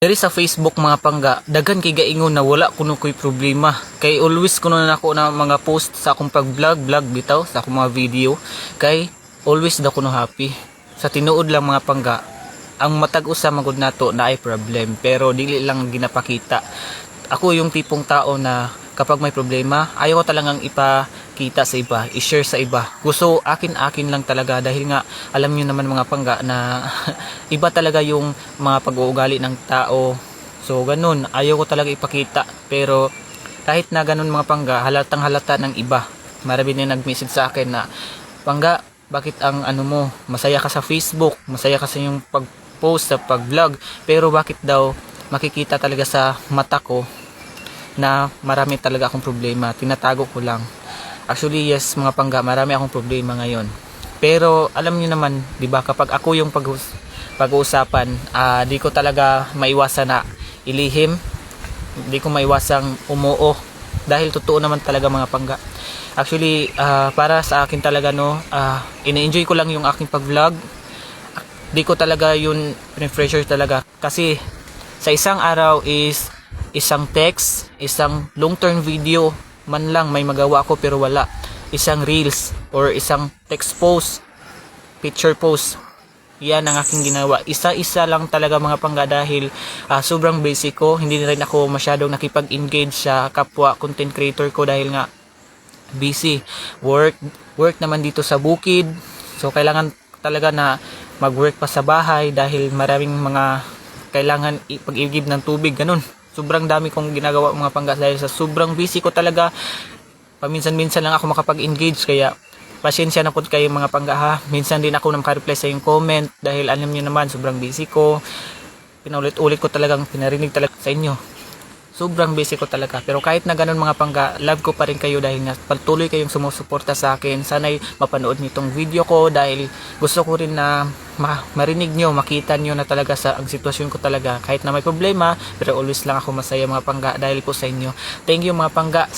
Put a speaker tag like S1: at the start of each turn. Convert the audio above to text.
S1: Diri sa Facebook mga pangga, daghan kay gaingon na wala kuno koy problema. Kay always kuno na ako na mga post sa akong pag-vlog bitaw sa akong mga video. Kay always daw kuno happy. Sa tinuod lang mga pangga, ang matag usa magud nato na ay problem pero dili lang ginapakita. Ako yung tipong tao na kapag may problema, ayaw ko talagang ipakita sa iba, i-share sa iba. Gusto akin-akin lang talaga dahil nga alam niyo naman mga pangga na iba talaga yung mga pag-uugali ng tao. So ganun, ayaw ko talaga ipakita. Pero kahit na ganun mga pangga, halatang halata ng iba. Marami din nag-message sa akin na, "Pangga, bakit ang ano mo, masaya ka sa Facebook, masaya ka sa yung pag-post, sa pag-vlog, pero bakit daw makikita talaga sa mata ko na marami talaga akong problema, tinatago ko lang." Actually yes mga pangga, marami akong problema ngayon. Pero alam niyo naman, 'di ba, kapag ako yung pag-uusapan, di ko talaga maiwasan na ilihim, di ko maiwasang umuo dahil totoo naman talaga mga pangga. Actually, para sa akin talaga ini-enjoy ko lang yung aking pag-vlog. Di ko talaga yun refresher talaga kasi sa isang araw is isang text, isang long-term video man lang may magawa ako pero wala. Isang reels or isang text post, picture post. Yan ang aking ginawa. Isa-isa lang talaga mga pangga dahil sobrang basic ko. Hindi rin ako masyadong nakipag-engage sa kapwa content creator ko dahil nga busy. Work naman dito sa bukid. So kailangan talaga na mag-work pa sa bahay dahil maraming mga kailangan pag-igib ng tubig, ganun. Sobrang dami kong ginagawa mga pangga dahil sa sobrang busy ko talaga. Paminsan-minsan lang ako makapag-engage kaya pasensya na po kayo mga pangga ha. Minsan din ako na makareply sa yung comment dahil alam niyo naman sobrang busy ko. Pinaulit-ulit ko talagang pinarinig talaga sa inyo. Sobrang busy ko talaga. Pero kahit na ganun mga pangga, love ko pa rin kayo dahil nga patuloy kayong sumusuporta sa akin. Sana'y mapanood niyo tong video ko dahil gusto ko rin na marinig nyo, makita nyo na talaga sa ang sitwasyon ko talaga. Kahit na may problema, pero always lang ako masaya mga pangga dahil po sa inyo. Thank you mga pangga.